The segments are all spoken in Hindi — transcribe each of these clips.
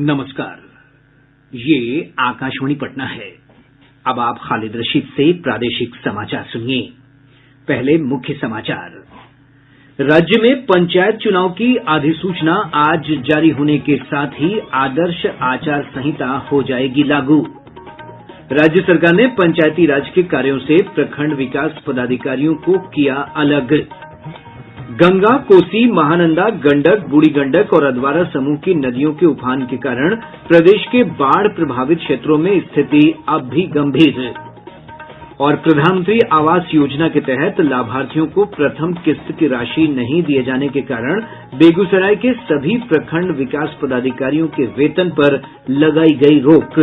नमस्कार, ये आकाशवाणी पटना है। अब आप खालिद रशीद से प्रादेशिक समाचार सुनिए। पहले मुख्य समाचार। राज्य में पंचायत चुनाव की अधिसूचना आज जारी होने के साथ ही आदर्श आचार संहिता हो जाएगी लागू। राज्य सरकार ने पंचायती राज के कार्यों से प्रखंड विकास पदाधिकारियों को किया अलग। गंगा, कोसी, महानंदा, गंडक, बूढ़ी गंडक और अधवारा समूह की नदियों के उफान के कारण प्रदेश के बाढ़ प्रभावित क्षेत्रों में स्थिति अब भी गंभीर। और प्रधानमंत्री आवास योजना के तहत लाभार्थियों को प्रथम किस्त की राशि नहीं दिए जाने के कारण बेगूसराय के सभी प्रखंड विकास पदाधिकारियों के वेतन पर लगाई गई रोक।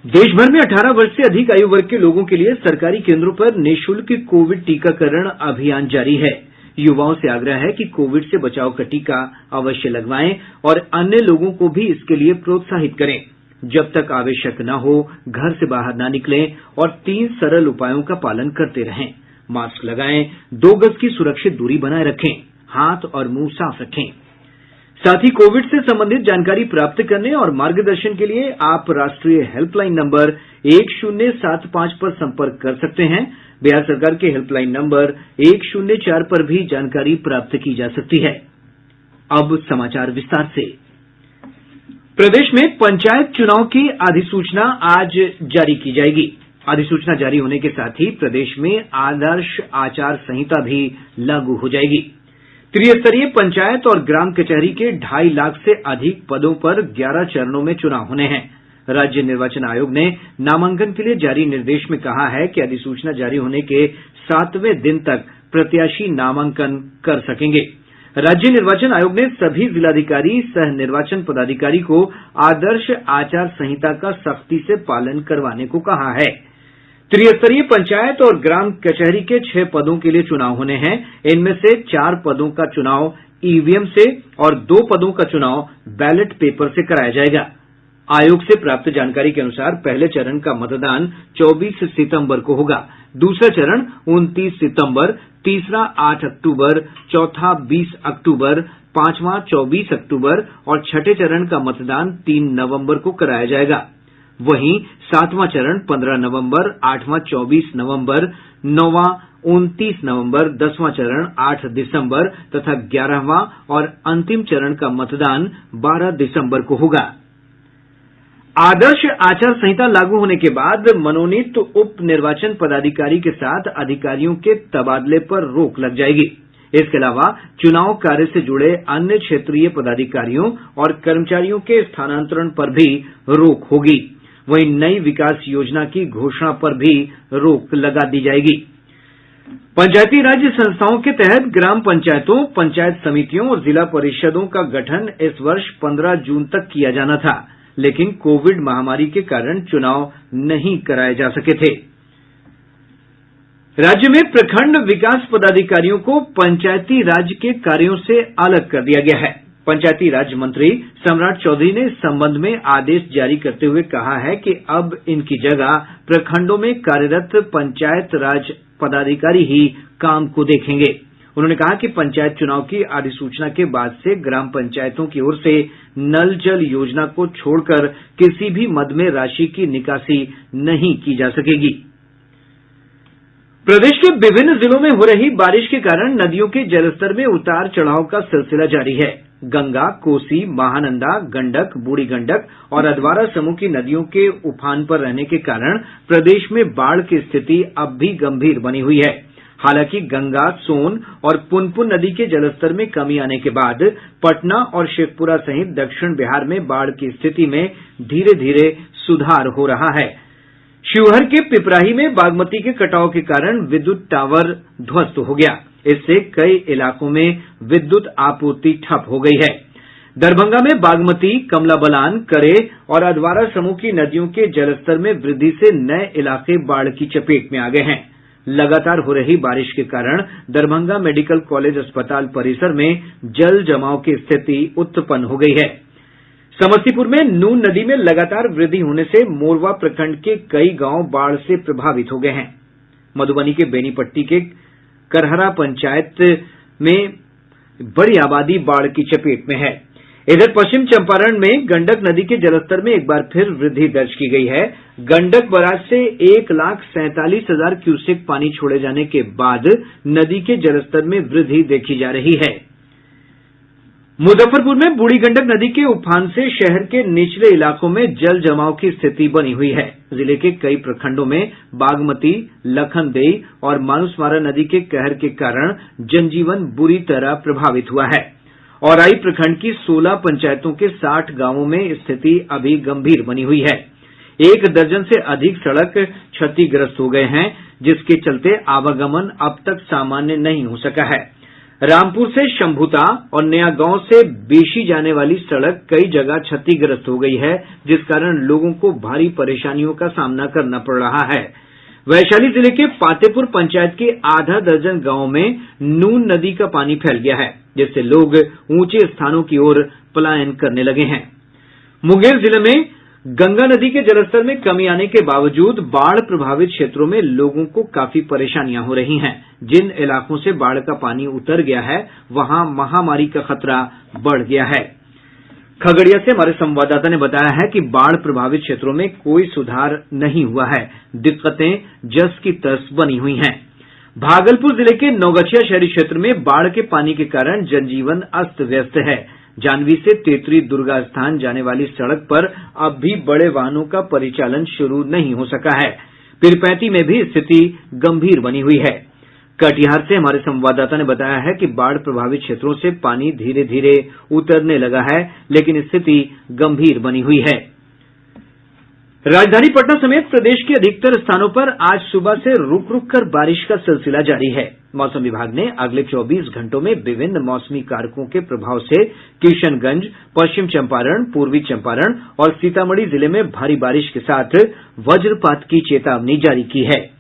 देश भर में 18 वर्ष से अधिक आयु वर्ग के लोगों के लिए सरकारी केंद्रों पर निःशुल्क कोविड टीकाकरण अभियान जारी है। युवाओं से आग्रह है कि कोविड से बचाव का टीका अवश्य लगवाएं और अन्य लोगों को भी इसके लिए प्रोत्साहित करें। जब तक आवश्यक न हो, घर से बाहर न निकलें और 3 सरल उपायों का पालन करते रहें। मास्क लगाएं, 2 गज की सुरक्षित दूरी बनाए रखें, हाथ और मुंह साफ रखें। साथ ही कोविड से संबंधित जानकारी प्राप्त करने और मार्गदर्शन के लिए आप राष्ट्रीय हेल्पलाइन नंबर 1075 पर संपर्क कर सकते हैं। बिहार सरकार के हेल्पलाइन नंबर 104 पर भी जानकारी प्राप्त की जा सकती है। अब समाचार विस्तार से। प्रदेश में पंचायत चुनाव की अधिसूचना आज जारी की जाएगी। अधिसूचना जारी होने के साथ ही प्रदेश में आदर्श आचार संहिता भी लागू हो जाएगी। त्रिस्तरीय पंचायत और ग्राम कचहरी के 2.5 लाख से अधिक पदों पर 11 चरणों में चुनाव होने हैं। राज्य निर्वाचन आयोग ने नामांकन के लिए जारी निर्देश में कहा है कि अधिसूचना जारी होने के 7वें दिन तक प्रत्याशी नामांकन कर सकेंगे। राज्य निर्वाचन आयोग ने सभी जिलाधिकारी सह निर्वाचन पदाधिकारी को आदर्श आचार संहिता का सख्ती से पालन करवाने को कहा है। त्रिस्तरीय पंचायत और ग्राम कचहरी के 6 पदों के लिए चुनाव होने हैं। इनमें से 4 पदों का चुनाव ईवीएम से और 2 पदों का चुनाव बैलेट पेपर से कराया जाएगा। आयोग से प्राप्त जानकारी के अनुसार पहले चरण का मतदान 24 सितंबर को होगा, दूसरा चरण 29 सितंबर, तीसरा 8 अक्टूबर, चौथा 20 अक्टूबर, पांचवां 24 अक्टूबर और छठे चरण का मतदान 3 नवंबर को कराया जाएगा। वहीं 7वां चरण 15 नवंबर, 8वां 24 नवंबर, 9वां 29 नवंबर, 10वां चरण 8 दिसंबर तथा 11वां और अंतिम चरण का मतदान 12 दिसंबर को होगा। आदर्श आचार संहिता लागू होने के बाद मनोनीत उप निर्वाचन पदाधिकारी के साथ अधिकारियों के तबादले पर रोक लग जाएगी। इसके अलावा चुनाव कार्य से जुड़े अन्य क्षेत्रीय पदाधिकारियों और कर्मचारियों के स्थानांतरण पर भी रोक होगी। वहीं नई विकास योजना की घोषणा पर भी रोक लगा दी जाएगी। पंचायती राज संस्थाओं के तहत ग्राम पंचायतों, पंचायत समितियों और जिला परिषदों का गठन इस वर्ष 15 जून तक किया जाना था, लेकिन कोविड महामारी के कारण चुनाव नहीं कराए जा सके थे। राज्य में प्रखंड विकास पदाधिकारियों को पंचायती राज के कार्यों से अलग कर दिया गया है। पंचायती राज मंत्री सम्राट चौधरी ने इस संबंध में आदेश जारी करते हुए कहा है कि अब इनकी जगह प्रखंडों में कार्यरत पंचायत राज पदाधिकारी ही काम को देखेंगे। उन्होंने कहा कि पंचायत चुनाव की अधिसूचना के बाद से ग्राम पंचायतों की ओर से नल जल योजना को छोड़कर किसी भी मद में राशि की निकासी नहीं की जा सकेगी। प्रदेश के विभिन्न जिलों में हो रही बारिश के कारण नदियों के जलस्तर में उतार चढ़ाव का सिलसिला जारी है। गंगा, कोसी, महानंदा, गंडक, बूढ़ी गंडक और अधवारा समूह की नदियों के उफान पर रहने के कारण प्रदेश में बाढ़ की स्थिति अब भी गंभीर बनी हुई है। हालांकि गंगा, सोन और पुनपुन नदी के जलस्तर में कमी आने के बाद पटना और शेखपुरा सहित दक्षिण बिहार में बाढ़ की स्थिति में धीरे धीरे सुधार हो रहा है। शिवहर के पिपराही में बागमती के कटाव के कारण विद्युत टावर ध्वस्त हो गया। इससे कई इलाकों में विद्युत आपूर्ति ठप हो गई है। दरभंगा में बागमती, कमला बलान, करेह और अधवारा समूह की नदियों के जलस्तर में वृद्धि से नए इलाके बाढ़ की चपेट में आ गए हैं। लगातार हो रही बारिश के कारण दरभंगा मेडिकल कॉलेज अस्पताल परिसर में जल जमाव की स्थिति उत्पन्न हो गई है। समस्तीपुर में नून नदी में लगातार वृद्धि होने से मोरवा प्रखंड के कई गांव बाढ़ से प्रभावित हो गए हैं। मधुबनी के बेनीपट्टी के करहरा पंचायत में बड़ी आबादी बाढ़ की चपेट में है। इधर पश्चिम चंपारण में गंडक नदी के जलस्तर में एक बार फिर वृद्धि दर्ज की गई है। गंडक बराज से 1,47,000 क्यूसेक पानी छोड़े जाने के बाद नदी के जलस्तर में वृद्धि देखी जा रही है। मुजफ्फरपुर में बूढ़ी गंडक नदी के उफान से शहर के निचले इलाकों में जल जमाव की स्थिति बनी हुई है। जिले के कई प्रखंडों में बागमती, लखनदेई और मानुषमारा नदी के कहर के कारण जनजीवन बुरी तरह प्रभावित हुआ है। औराई प्रखंड की 16 पंचायतों के 60 गांवों में स्थिति अभी गंभीर बनी हुई है। 1 दर्जन से अधिक सड़क क्षतिग्रस्त हो गए हैं, जिसके चलते आवागमन अब तक सामान्य नहीं हो सका है। रामपुर से शंभुता और नया गांव से बेशी जाने वाली सड़क कई जगह क्षतिग्रस्त हो गई है, जिस कारण लोगों को भारी परेशानियों का सामना करना पड़ रहा है। वैशाली जिले के पातेपुर पंचायत के आधा दर्जन गांव में नून नदी का पानी फैल गया है, जिससे लोग ऊंचे स्थानों की ओर पलायन करने लगे हैं। मुंगेर जिले में गंगा नदी के जलस्तर में कमी आने के बावजूद बाढ़ प्रभावित क्षेत्रों में लोगों को काफी परेशानियां हो रही हैं। जिन इलाकों से बाढ़ का पानी उतर गया है, वहां महामारी का खतरा बढ़ गया है। खगड़िया से हमारे संवाददाता ने बताया है कि बाढ़ प्रभावित क्षेत्रों में कोई सुधार नहीं हुआ है, दिक्कतें जस की तस बनी हुई हैं। भागलपुर जिले के नौगछिया शहरी क्षेत्र में बाढ़ के पानी के कारण जनजीवन अस्त व्यस्त है। जानवी से तेतरी दुर्गा स्थान जाने वाली सड़क पर अब भी बड़े वाहनों का परिचालन शुरू नहीं हो सका है। पीरपैंती में भी स्थिति गंभीर बनी हुई है। कटिहार से हमारे संवाददाता ने बताया है कि बाढ़ प्रभावित क्षेत्रों से पानी धीरे धीरे उतरने लगा है, लेकिन स्थिति गंभीर बनी हुई है। राजधानी पटना समेत प्रदेश के अधिकतर स्थानों पर आज सुबह से रुक रुक कर बारिश का सिलसिला जारी है। मौसम विभाग ने अगले 24 घंटों में विभिन्न मौसमी कारकों के प्रभाव से किशनगंज, पश्चिम चंपारण, पूर्वी चंपारण और सीतामढ़ी जिले में भारी बारिश के साथ वज्रपात की चेतावनी जारी की है।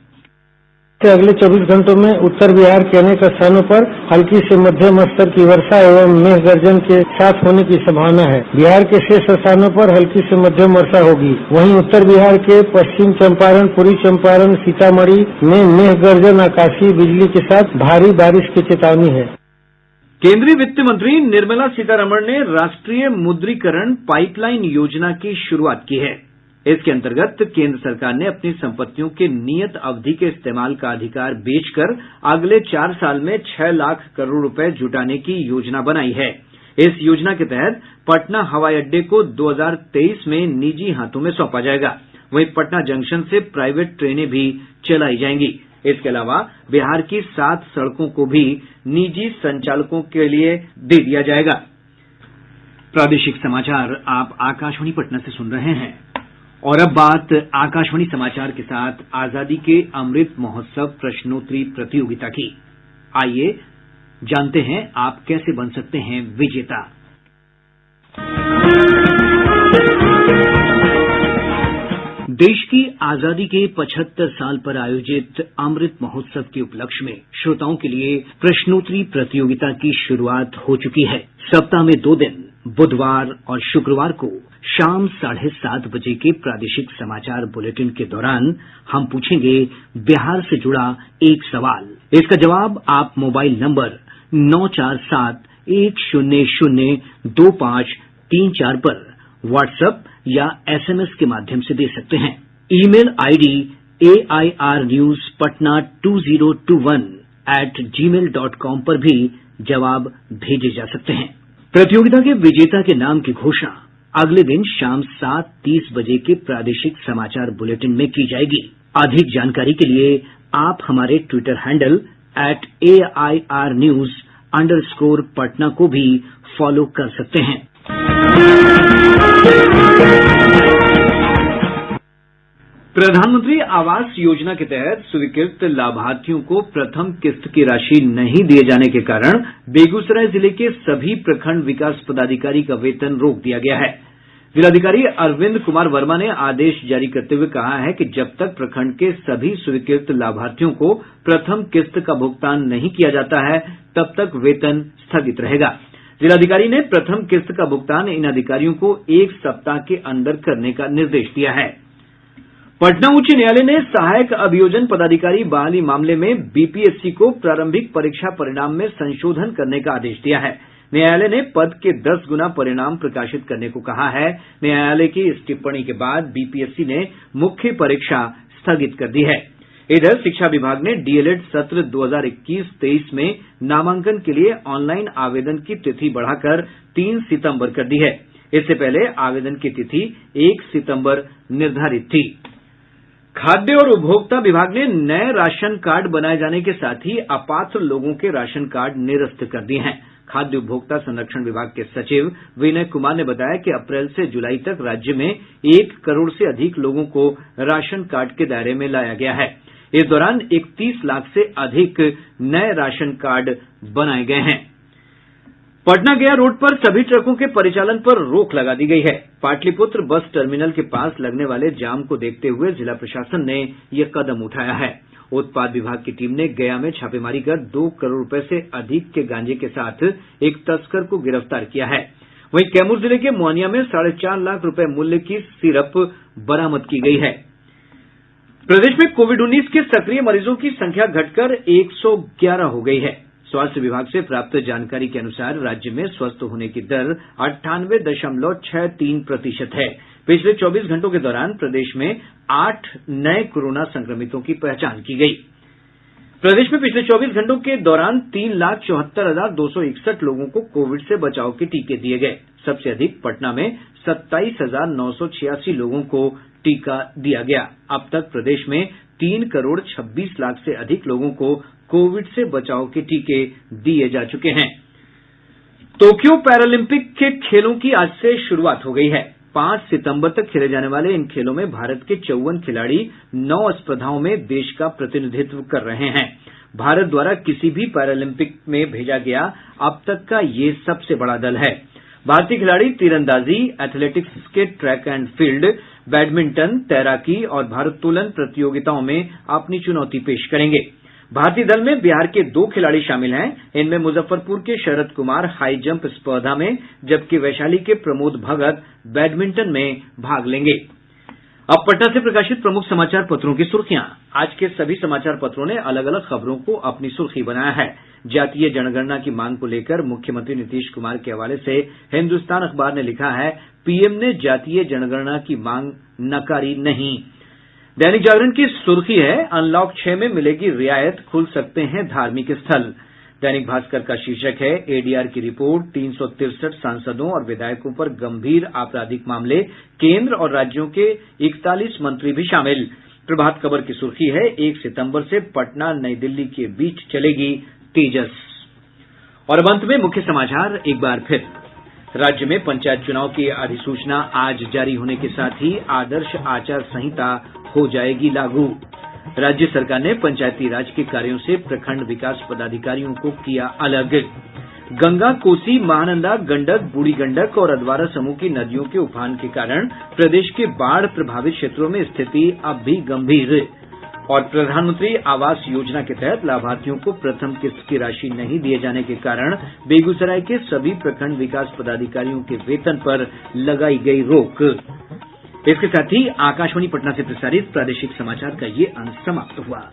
अगले 24 घंटों में उत्तर बिहार के अनेक स्थानों पर हल्की से मध्यम स्तर की वर्षा एवं मेघ गर्जन के साथ होने की संभावना है। बिहार के शेष स्थानों पर हल्की से मध्यम वर्षा होगी। वहीं उत्तर बिहार के पश्चिम चंपारण, पूर्वी चंपारण, सीतामढ़ी में मेघ गर्जन, आकाशीय बिजली के साथ भारी बारिश की चेतावनी है। केंद्रीय वित्त मंत्री निर्मला सीतारमण ने राष्ट्रीय मुद्रीकरण पाइपलाइन योजना की शुरूआत की है। इसके अंतर्गत केंद्र सरकार ने अपनी संपत्तियों के नियत अवधि के इस्तेमाल का अधिकार बेचकर अगले 4 साल में 6 लाख करोड़ रुपए जुटाने की योजना बनाई है। इस योजना के तहत पटना हवाई अड्डे को 2023 में निजी हाथों में सौंपा जाएगा। वहीं पटना जंक्शन से प्राइवेट ट्रेनें भी चलाई जाएंगी। इसके अलावा बिहार की 7 सड़कों को भी निजी संचालकों के लिए दे दिया जाएगा। प्रादेशिक समाचार आप आकाशवाणी पटना से सुन रहे हैं। और अब बात आकाशवाणी समाचार के साथ आजादी के अमृत महोत्सव प्रश्नोत्तरी प्रतियोगिता की। आइए जानते हैं आप कैसे बन सकते हैं विजेता। देश की आजादी के 75 साल पर आयोजित अमृत महोत्सव के उपलक्ष्य में श्रोताओं के लिए प्रश्नोत्तरी प्रतियोगिता की शुरुआत हो चुकी है। सप्ताह में 2 दिन बुधवार और शुक्रवार को शाम 7:30 बजे के प्रादेशिक समाचार बुलेटिन के दौरान हम पूछेंगे बिहार से जुड़ा एक सवाल। इसका जवाब आप मोबाइल नंबर 947-100-2534 पर व्हाट्सएप या एसएमएस के माध्यम से दे सकते हैं। ईमेल आईडी airnews patna2021@gmail.com पर भी जवाब भेजे जा सकते हैं। प्रतियोगिता के विजेता के नाम की घोषणा अगले दिन शाम 7:30 बजे के प्रादेशिक समाचार बुलेटिन में की जाएगी। अधिक जानकारी के लिए आप हमारे ट्विटर हैंडल @AIRnews_Patna को भी फॉलो कर सकते हैं। प्रधानमंत्री आवास योजना के तहत स्वीकृत लाभार्थियों को प्रथम किस्त की राशि नहीं दिए जाने के कारण बेगूसराय जिले के सभी प्रखंड विकास पदाधिकारी का वेतन रोक दिया गया है। जिलाधिकारी अरविंद कुमार वर्मा ने आदेश जारी करते हुए कहा है कि जब तक प्रखंड के सभी स्वीकृत लाभार्थियों को प्रथम किस्त का भुगतान नहीं किया जाता है, तब तक वेतन स्थगित रहेगा। जिलाधिकारी ने प्रथम किस्त का भुगतान इन अधिकारियों को 1 सप्ताह के अंदर करने का निर्देश दिया है। पटना उच्च न्यायालय ने सहायक अभियोजन पदाधिकारी बहाली मामले में बीपीएससी को प्रारंभिक परीक्षा परिणाम में संशोधन करने का आदेश दिया है। न्यायालय ने पद के 10 गुना परिणाम प्रकाशित करने को कहा है। न्यायालय की इस टिप्पणी के बाद बीपीएससी ने मुख्य परीक्षा स्थगित कर दी है। इधर शिक्षा विभाग ने डीएलएड सत्र 2021-23 में नामांकन के लिए ऑनलाइन आवेदन की तिथि बढ़ाकर 3 सितंबर कर दी है। इससे पहले आवेदन की तिथि 1 सितंबर निर्धारित थी। खाद्य और उपभोक्ता विभाग ने नए राशन कार्ड बनाए जाने के साथ ही अपात्र लोगों के राशन कार्ड निरस्त कर दिए हैं। खाद्य उपभोक्ता संरक्षण विभाग के सचिव विनय कुमार ने बताया कि अप्रैल से जुलाई तक राज्य में 1 करोड़ से अधिक लोगों को राशन कार्ड के दायरे में लाया गया है। इस दौरान 31 लाख से अधिक नए राशन कार्ड बनाए गए हैं। पटना गया रोड पर सभी ट्रकों के परिचालन पर रोक लगा दी गई है। पाटलिपुत्र बस टर्मिनल के पास लगने वाले जाम को देखते हुए जिला प्रशासन ने यह कदम उठाया है। उत्पाद विभाग की टीम ने गया में छापेमारी कर 2 करोड़ रुपए से अधिक के गांजे के साथ एक तस्कर को गिरफ्तार किया है। वहीं कैमूर जिले के मोहनिया में 4.5 लाख रुपए मूल्य की सिरप बरामद की गई है। प्रदेश में कोविड-19 के सक्रिय मरीजों की संख्या घटकर 111 हो गई है। स्वास्थ्य विभाग से प्राप्त जानकारी के अनुसार राज्य में स्वस्थ होने की दर 98.63% है। पिछले 24 घंटों के दौरान प्रदेश में 8 नए कोरोना संक्रमितों की पहचान की गई। प्रदेश में पिछले 24 घंटों के दौरान 3,74,261 लोगों को कोविड से बचाव के टीके दिए गए। सबसे अधिक पटना में 27,986 लोगों को टीका दिया गया। अब तक प्रदेश में 3 करोड़ 26 लाख से अधिक लोगों को कोविड से बचाव के टीके दिए जा चुके हैं। टोक्यो पैरालंपिक के खेलों की आज से शुरुआत हो गई है। 5 सितंबर तक खेले जाने वाले इन खेलों में भारत के 54 खिलाड़ी 9 स्पर्धाओं में देश का प्रतिनिधित्व कर रहे हैं। भारत द्वारा किसी भी पैरालंपिक में भेजा गया अब तक का ये सबसे बड़ा दल है। भारतीय खिलाड़ी तीरंदाजी, एथलेटिक्स के ट्रैक एंड फील्ड, बैडमिंटन, तैराकी और भारोत्तोलन प्रतियोगिताओं में अपनी चुनौती पेश करेंगे। भारतीय दल में बिहार के 2 खिलाड़ी शामिल हैं। इनमें मुजफ्फरपुर के शरद कुमार हाई जंप स्पर्धा में, जबकि वैशाली के प्रमोद भगत बैडमिंटन में भाग लेंगे। अब पटना से प्रकाशित प्रमुख समाचार पत्रों की सुर्खियां। आज के सभी समाचार पत्रों ने अलग अलग खबरों को अपनी सुर्खी बनाया है। जातीय जनगणना की मांग को लेकर मुख्यमंत्री नीतीश कुमार के हवाले से हिन्दुस्तान अखबार ने लिखा है, पीएम ने जातीय जनगणना की मांग नकारी नहीं। दैनिक जागरण की सुर्खी है, अनलॉक 6 में मिलेगी रियायत, खुल सकते हैं धार्मिक स्थल। दैनिक भास्कर का शीर्षक है, एडीआर की रिपोर्ट, 363 सांसदों और विधायकों पर गंभीर आपराधिक मामले, केंद्र और राज्यों के 41 मंत्री भी शामिल। प्रभात खबर की सुर्खी है, 1 सितंबर से पटना नई दिल्ली के बीच चलेगी तेजस। और अब अंत में मुख्य समाचार एक बार फिर। राज्य में पंचायत चुनाव की अधिसूचना आज जारी होने के साथ ही आदर्श आचार संहिता हो जाएगी लागू। राज्य सरकार ने पंचायती राज के कार्यों से प्रखंड विकास पदाधिकारियों को किया अलग। गंगा, कोसी, महानंदा, गंडक, बूढ़ी गंडक और अधवारा समूह की नदियों के उफान के कारण प्रदेश के बाढ़ प्रभावित क्षेत्रों में स्थिति अब भी गंभीर। और प्रधानमंत्री आवास योजना के तहत लाभार्थियों को प्रथम किस्त की राशि नहीं दिए जाने के कारण बेगूसराय के सभी प्रखंड विकास पदाधिकारियों के वेतन पर लगाई गई रोक। इसके साथ ही आकाशवाणी पटना से प्रसारित प्रादेशिक समाचार का ये अंक समाप्त हुआ।